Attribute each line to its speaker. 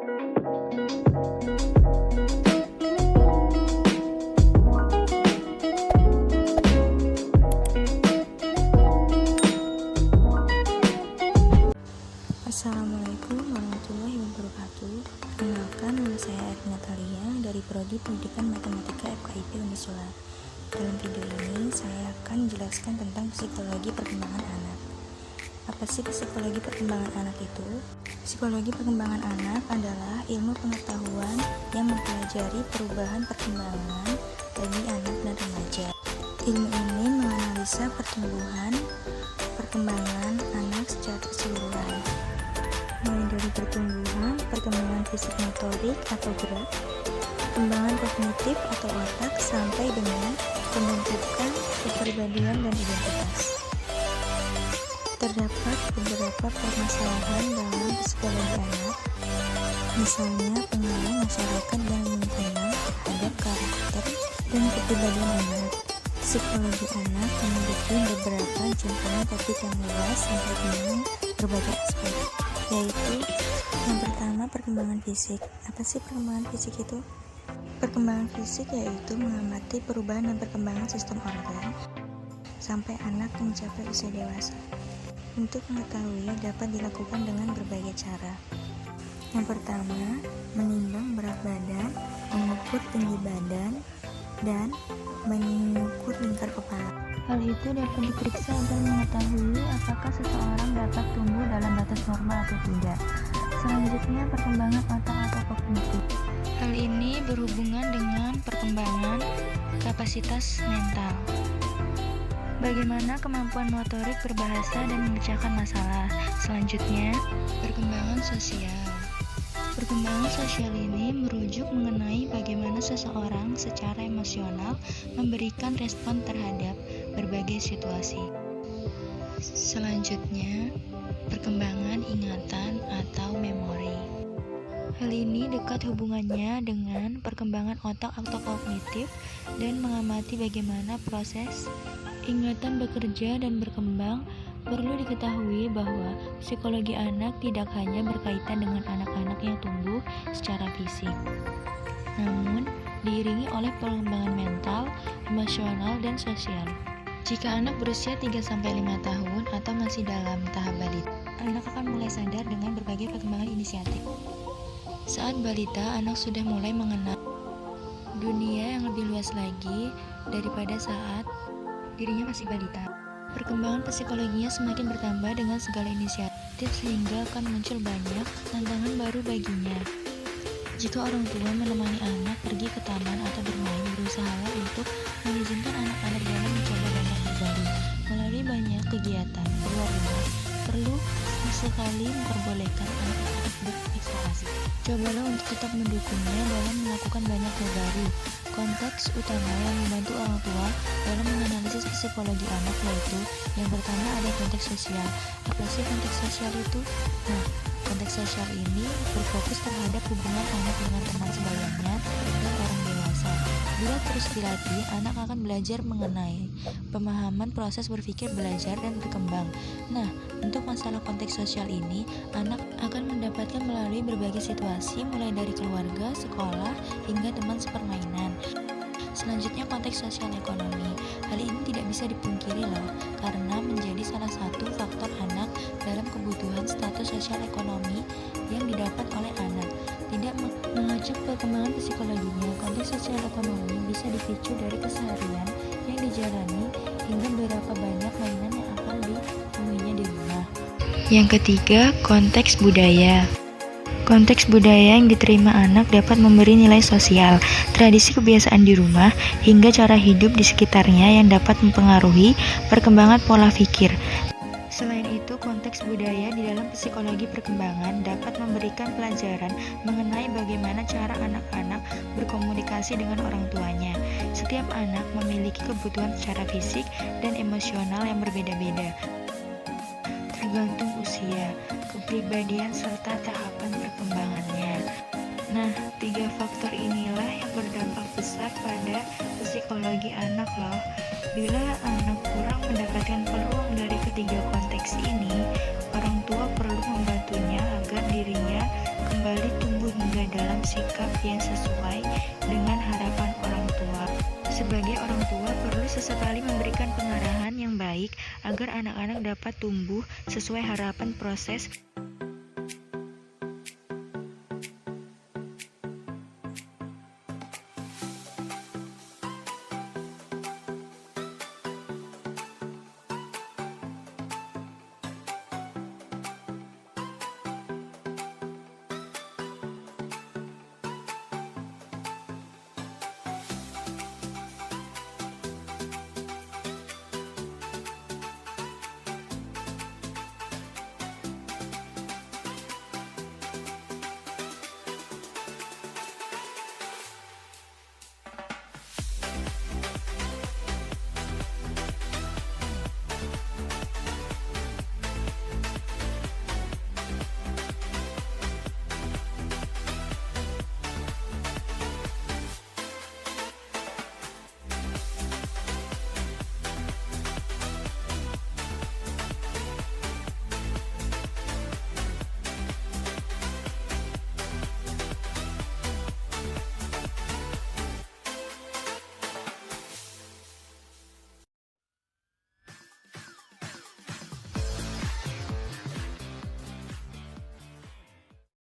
Speaker 1: Assalamualaikum warahmatullahi wabarakatuh. Kenalkan, nama saya Ari Natalia dari Prodi Pendidikan Matematika FKIP Unisula. Dalam video ini saya akan menjelaskan tentang psikologi perkembangan anak. Apa sih psikologi perkembangan anak itu? Psikologi perkembangan anak adalah ilmu pengetahuan yang mempelajari perubahan perkembangan bagi anak dan remaja. Ilmu ini menganalisa perkembangan anak secara keseluruhan, mulai dari pertumbuhan, perkembangan fisik motorik atau gerak, perkembangan kognitif atau otak, sampai dengan pembentukan kepribadian dan identitas. Terdapat beberapa permasalahan dalam psikologi anak, misalnya pengaruh masyarakat dan lingkungan terhadap karakter dan kepribadian anak. Psikologi anak memiliki beberapa jangkauan topik yang luas sampai dengan berbagai aspek, yaitu yang pertama, perkembangan fisik. Apa sih perkembangan fisik itu? Perkembangan fisik yaitu mengamati perubahan dan perkembangan sistem organ sampai anak mencapai usia dewasa. Untuk mengetahui dapat dilakukan dengan berbagai cara. Yang pertama, menimbang berat badan, mengukur tinggi badan, dan mengukur lingkar kepala. Hal itu dapat diperiksa agar mengetahui apakah seseorang dapat tumbuh dalam batas normal atau tidak. Selanjutnya, perkembangan otak atau kognitif. Hal ini berhubungan dengan perkembangan kapasitas mental. Bagaimana kemampuan motorik berbahasa dan memecahkan masalah. Selanjutnya, perkembangan sosial. Perkembangan sosial ini merujuk mengenai bagaimana seseorang secara emosional memberikan respon terhadap berbagai situasi. Selanjutnya, perkembangan ingatan atau memori. Hal ini dekat hubungannya dengan perkembangan otak atau kognitif dan mengamati bagaimana proses ingatan bekerja dan berkembang. Perlu diketahui bahwa psikologi anak tidak hanya berkaitan dengan anak-anak yang tumbuh secara fisik, namun diiringi oleh perkembangan mental, emosional, dan sosial. Jika anak berusia 3-5 tahun atau masih dalam tahap balita, anak akan mulai sadar dengan berbagai perkembangan inisiatif. Saat balita, anak sudah mulai mengenal dunia yang lebih luas lagi daripada saat dirinya masih balita. Perkembangan psikologinya semakin bertambah dengan segala inisiatif sehingga akan muncul banyak tantangan baru baginya. Jika orang tua menemani anak pergi ke taman atau bermain, berusaha untuk mengizinkan anak-anak dalam mencoba banyak hal baru melalui banyak kegiatan keluar rumah. Perlu sekali memperbolehkan anak-anak bereksplorasi. Cobalah untuk tetap mendukungnya dalam melakukan banyak hal baru. Konteks utama yang membantu orang tua dalam menganalisis psikologi anak yaitu yang pertama ada konteks sosial. Apa sih konteks sosial itu? Nah, konteks sosial ini berfokus terhadap hubungan anak dengan teman sebayanya dan orang dewasa. Bila terus dilatih, anak akan belajar mengenai pemahaman proses berpikir, belajar, dan berkembang. Nah, untuk masalah konteks sosial ini, anak akan mendapatkan melalui berbagai situasi mulai dari keluarga, sekolah, hingga teman sepermainan. Selanjutnya, konteks sosial ekonomi. Hal ini tidak bisa dipungkiri loh, karena menjadi salah satu faktor anak dalam kebutuhan status sosial ekonomi yang didapat oleh anak. Tidak mengacu perkembangan psikologinya, konteks sosial ekonomi bisa dipicu dari keseharian yang dijalani hingga berapa banyak mainan yang akan ditemuinya di rumah. Yang ketiga, konteks budaya. Konteks budaya yang diterima anak dapat memberi nilai sosial, tradisi kebiasaan di rumah, hingga cara hidup di sekitarnya yang dapat mempengaruhi perkembangan pola pikir. Selain itu, konteks budaya di dalam psikologi perkembangan dapat memberikan pelajaran mengenai bagaimana cara anak-anak berkomunikasi dengan orang tuanya. Setiap anak memiliki kebutuhan secara fisik dan emosional yang berbeda-beda, tergantung usia, kepribadian, serta tahapan perkembangannya. Nah, 3 faktor inilah yang berdampak besar pada psikologi anak loh. Bila anak kurang mendapatkan peluang dari ketiga konteks ini, orang tua perlu membantunya agar dirinya kembali tumbuh sikap yang sesuai dengan harapan orang tua. Sebagai orang tua perlu sesekali memberikan pengarahan yang baik agar anak-anak dapat tumbuh sesuai harapan proses